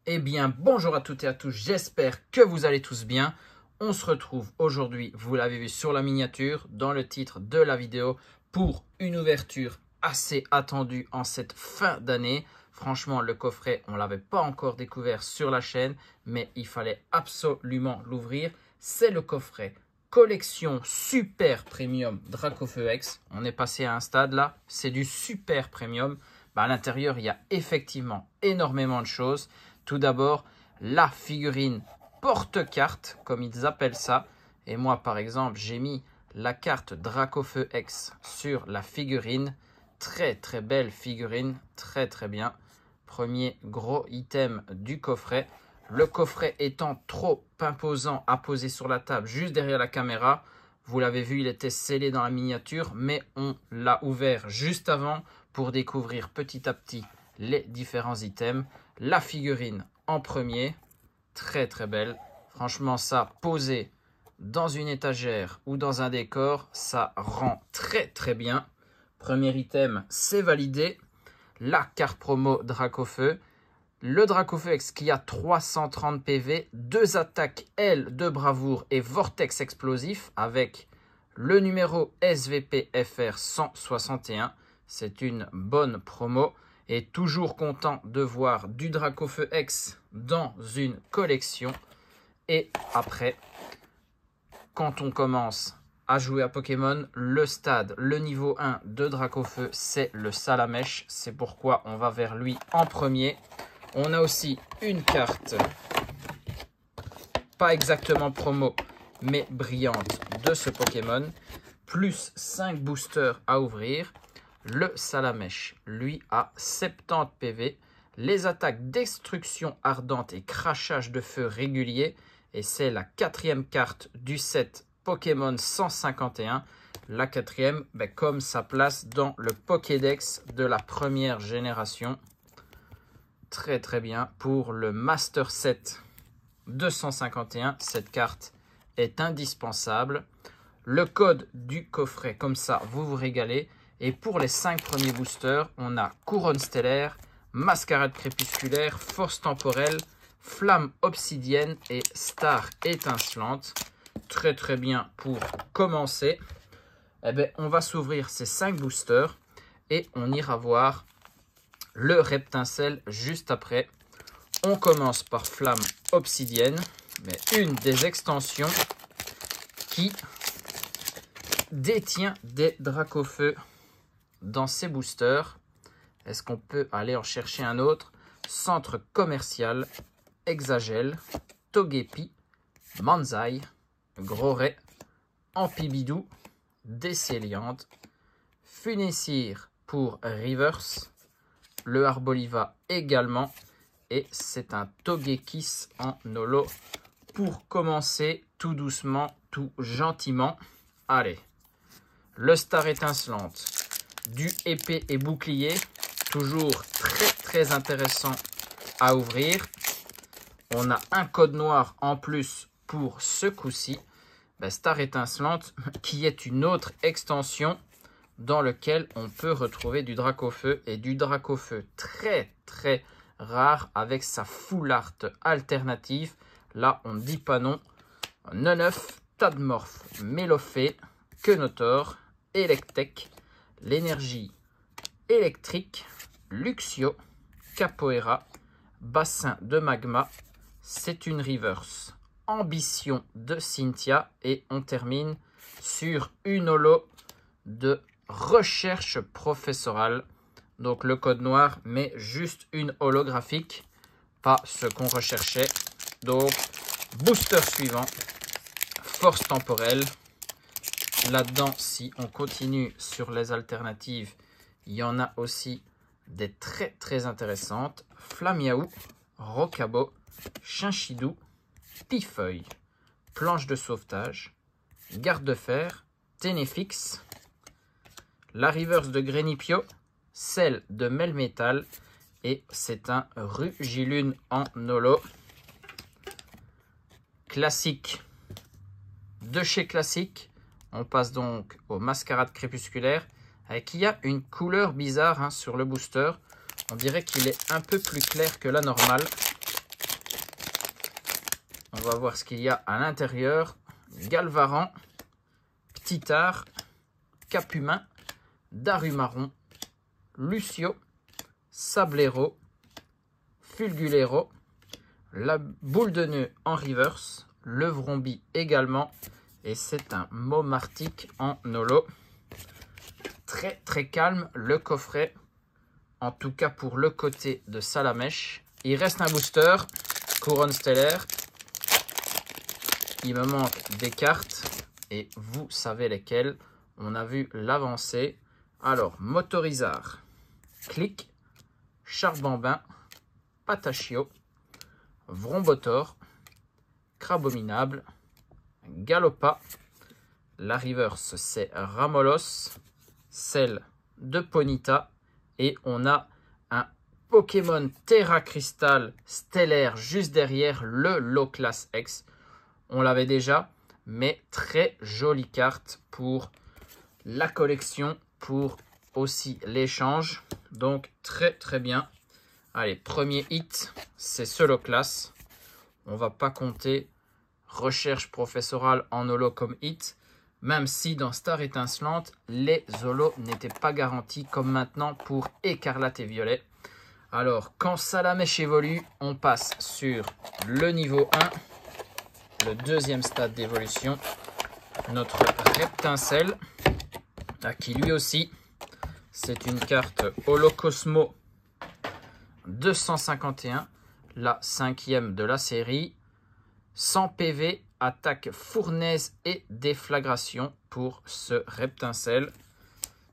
Eh bien, bonjour à toutes et à tous, j'espère que vous allez tous bien. On se retrouve aujourd'hui, vous l'avez vu sur la miniature, dans le titre de la vidéo, pour une ouverture assez attendue en cette fin d'année. Franchement, le coffret, on ne l'avait pas encore découvert sur la chaîne, mais il fallait absolument l'ouvrir. C'est le coffret collection super premium Dracofeu X. On est passé à un stade là, c'est du super premium. À l'intérieur, il y a effectivement énormément de choses. Tout d'abord, la figurine porte-carte, comme ils appellent ça. Et moi, par exemple, j'ai mis la carte Dracofeu X sur la figurine. Très, très belle figurine. Très, très bien. Premier gros item du coffret. Le coffret étant trop imposant à poser sur la table juste derrière la caméra. Vous l'avez vu, il était scellé dans la miniature, mais on l'a ouvert juste avant pour découvrir petit à petit les différents items. La figurine en premier, très très belle. Franchement, ça, posé dans une étagère ou dans un décor, ça rend très très bien. Premier item, c'est validé. La carte promo Dracofeu. Le Dracofeu X qui a 330 PV, 2 attaques L de bravoure et vortex explosif avec le numéro SVP FR 161. C'est une bonne promo et toujours content de voir du Dracofeu X dans une collection. Et après, quand on commence à jouer à Pokémon, le stade, le niveau 1 de Dracofeu, c'est le Salamèche. C'est pourquoi on va vers lui en premier. On a aussi une carte, pas exactement promo, mais brillante de ce Pokémon. Plus 5 boosters à ouvrir. Le Salamèche, lui, a 70 PV. Les attaques destruction ardente et crachage de feu régulier. Et c'est la 4e carte du set Pokémon 151. La 4e, comme sa place dans le Pokédex de la première génération. Très très bien pour le Master Set 251. Cette carte est indispensable. Le code du coffret, comme ça, vous vous régalez. Et pour les 5 premiers boosters, on a Couronne Stellaire, Mascarade Crépusculaire, Force Temporelle, Flamme Obsidienne et Star Étincelante. Très très bien pour commencer. On va s'ouvrir ces 5 boosters et on ira voir le Reptincelle juste après. On commence par Flamme Obsidienne, mais une des extensions qui détient des Dracofeu dans ses boosters. Est-ce qu'on peut aller en chercher un autre? Centre commercial, Exagel, Togepi, Manzai, Groret, Ampibidou, Décéliante, Funessir pour Reverse, le Arboliva également, et c'est un Togekiss en holo pour commencer tout doucement, tout gentiment. Allez, le Star Étincelante, du épée et bouclier, toujours très très intéressant à ouvrir. On a un code noir en plus pour ce coup-ci. Star Étincelante qui est une autre extension dans lequel on peut retrouver du Dracofeu et du Dracofeu très très rare avec sa full art alternative. Là, on ne dit pas non. Neneuf, Tadmorph, Mélofée, Quenotor, Electek, l'énergie électrique, Luxio, Capoeira, Bassin de Magma, c'est une reverse, Ambition de Cynthia et on termine sur une holo de recherche professorale. Donc le code noir, mais juste une holographique, pas ce qu'on recherchait. Donc booster suivant, Force Temporelle. Là-dedans, si on continue sur les alternatives, il y en a aussi des très très intéressantes. Flamiaou, Rocabo, Chinchidou, Pifeuille, Planche de sauvetage, Garde de fer, Ténéfix, la reverse de Grenipio, celle de Melmetal et c'est un Rugilune en holo. Classique de chez Classique. On passe donc au Mascarade Crépusculaire, qui a une couleur bizarre sur le booster. On dirait qu'il est un peu plus clair que la normale. va voir ce qu'il y a à l'intérieur. Galvaran, Ptitard, Capumin, Darumaron, Lucio, Sablero, Fulgulero, la boule de nœud en reverse, le Vromby également, et c'est un Momartic en holo. Très très calme le coffret, en tout cas pour le côté de Salamèche. Il reste un booster, couronne stellaire. Il me manque des cartes et vous savez lesquelles. On a vu l'avancée. Alors, Motorizard, Click, Charbambin, Patachio, Vrombotor, Crabominable, Galopa. La reverse, c'est Ramolos, celle de Ponyta. Et on a un Pokémon Terra Crystal stellaire juste derrière le Low Class X. On l'avait déjà, mais très jolie carte pour la collection, pour aussi l'échange. Donc très très bien. Allez, premier hit, c'est ce Low Class. On va pas compter recherche professorale en holo comme hit. Même si dans Star Étincelante, les holos n'étaient pas garantis comme maintenant pour Écarlate et Violet. Alors, quand Salamèche évolue, on passe sur le niveau 1, le deuxième stade d'évolution. Notre Reptincelle, qui lui aussi, c'est une carte Holocosmo 251, la 5e de la série. 100 PV, attaque fournaise et déflagration pour ce Reptincelle.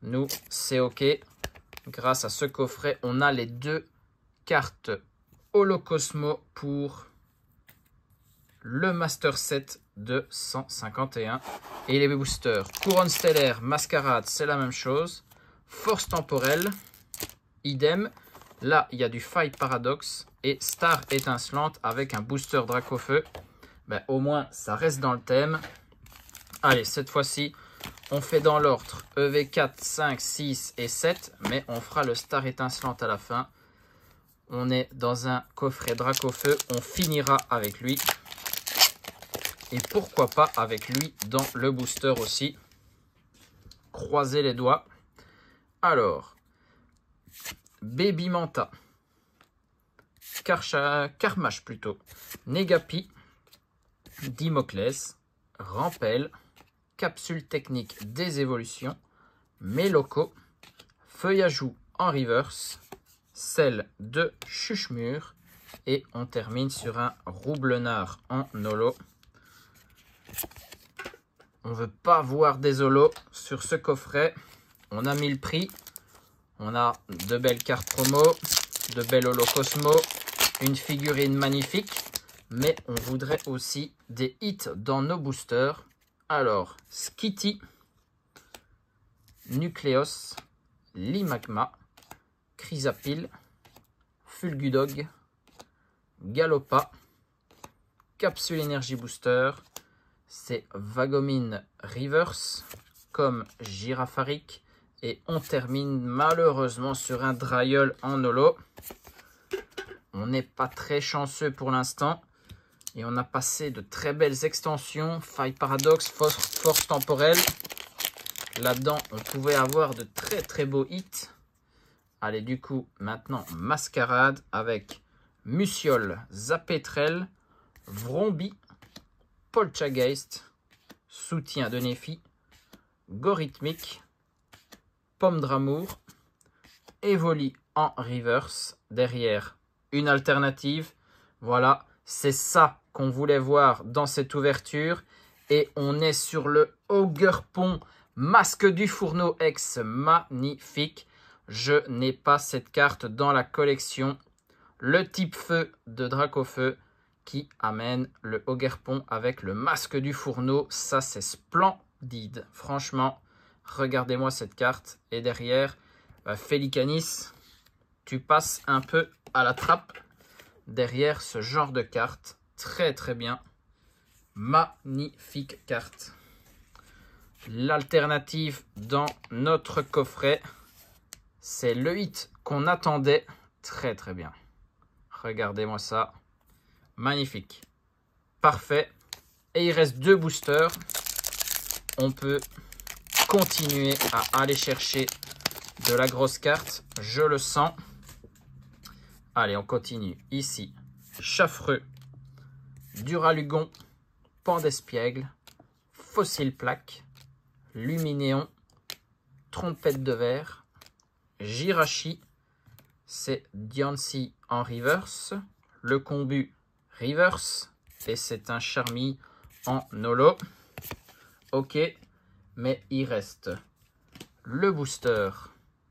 Nous, c'est OK. Grâce à ce coffret, on a les deux cartes Holocosmo pour le Master Set de 151. Et les boosters Couronne Stellaire, Mascarade, c'est la même chose. Force Temporelle, idem. Là, il y a du Faille Paradoxe et Star Étincelante avec un booster Dracofeu. Ben, au moins, ça reste dans le thème. Allez, cette fois-ci, on fait dans l'ordre EV4, 5, 6 et 7. Mais on fera le Star Étincelante à la fin. On est dans un coffret Dracofeu. On finira avec lui. Et pourquoi pas avec lui dans le booster aussi. Croisez les doigts. Alors, Baby Manta. Carmache plutôt. Negapi. Dimoclès, Rampel, Capsule technique des évolutions, Méloco, Feuillajou en reverse, celle de Chuchemur et on termine sur un Roublenard en holo. On veut pas voir des holos sur ce coffret. On a mis le prix. On a de belles cartes promo, de belles Holocosmo, une figurine magnifique. Mais on voudrait aussi des hits dans nos boosters. Alors, Skitty, Nucleos, Limagma, Chrysapile, Fulgudog, Galopa, Capsule Énergie Booster, c'est Vagomine Reverse, comme Girafarik. Et on termine malheureusement sur un Dryol en holo. On n'est pas très chanceux pour l'instant. Et on a passé de très belles extensions. Faille Paradoxe, Force Temporelle. Là-dedans, on pouvait avoir de très très beaux hits. Allez, du coup, maintenant, Mascarade avec Muciole, Zapétrel, Vromby, Polchageist, Soutien de Néphi, Gorithmique, Pomme d'Amour, Evoli en reverse. Derrière, une alternative. Voilà, c'est ça qu'on voulait voir dans cette ouverture. Et on est sur le Ogerpon Masque du Fourneau X. Magnifique. Je n'ai pas cette carte dans la collection. Le type feu de Dracofeu qui amène le Ogerpon avec le Masque du Fourneau. Ça, c'est splendide. Franchement, regardez-moi cette carte. Et derrière, Félicanis, tu passes un peu à la trappe. Derrière ce genre de carte, très très bien, magnifique carte. L'alternative dans notre coffret, c'est le hit qu'on attendait, très très bien. Regardez-moi ça, magnifique. Parfait. Et il reste 2 boosters. On peut continuer à aller chercher de la grosse carte. Je le sens. Allez, on continue. Ici, Chaffreux, Duralugon, Pan d'Espiègle, Fossile Plaque, Luminéon, Trompette de Verre, Jirachi, c'est Diancie en reverse, le Combu reverse, et c'est un Charmy en holo. Ok, mais il reste le booster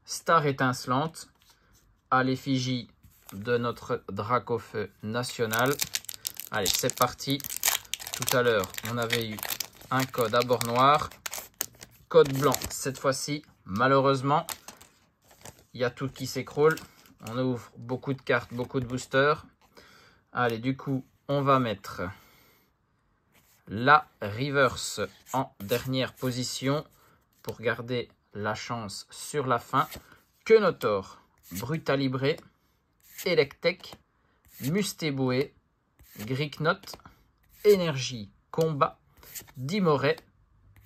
Star étincelante à l'effigie de notre Dracofeu national. Allez, c'est parti. Tout à l'heure, on avait eu un code à bord noir. Code blanc cette fois-ci. Malheureusement, il y a tout qui s'écroule. On ouvre beaucoup de cartes, beaucoup de boosters. Allez, du coup, on va mettre la reverse en dernière position pour garder la chance sur la fin. Quenotor, Brutalibré, Electek, Mustéboué, Gricknot, Énergie Combat, Dimoret,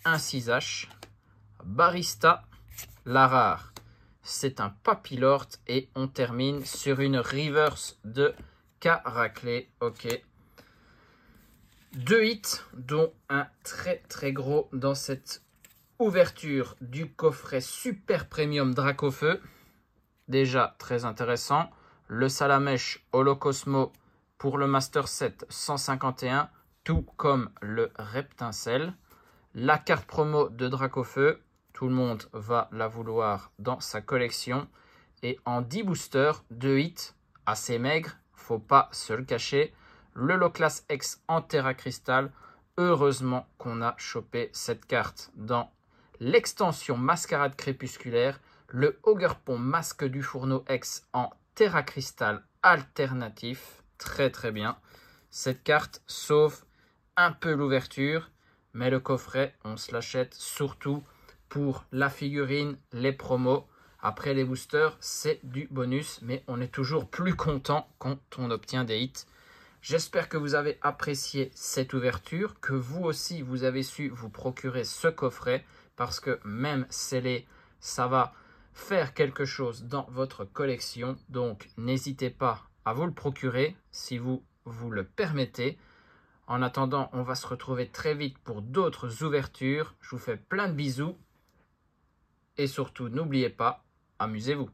1-6H, Barista, la rare, c'est un Papillord et on termine sur une reverse de Caraclé. Ok. 2 hits, dont un très gros dans cette ouverture du coffret Super Premium Dracofeu. Déjà très intéressant. Le Salamèche Holocosmo pour le Master 7 151, tout comme le Reptincelle. La carte promo de Dracofeu, tout le monde va la vouloir dans sa collection. Et en 10 boosters, 2 hits, assez maigres, faut pas se le cacher. Le Loclas X en Terra Cristal. Heureusement qu'on a chopé cette carte dans l'extension Mascarade Crépusculaire. Le Ogerpon Masque du Fourneau X en Terra Cristal alternatif. Très bien. Cette carte sauve un peu l'ouverture. Mais le coffret, on se l'achète surtout pour la figurine, les promos. Après les boosters, c'est du bonus. Mais on est toujours plus content quand on obtient des hits. J'espère que vous avez apprécié cette ouverture, que vous aussi, vous avez su vous procurer ce coffret, parce que même scellé, ça va faire quelque chose dans votre collection. Donc, n'hésitez pas à vous le procurer si vous le permettez. En attendant, on va se retrouver très vite pour d'autres ouvertures. Je vous fais plein de bisous. Et surtout, n'oubliez pas, amusez-vous.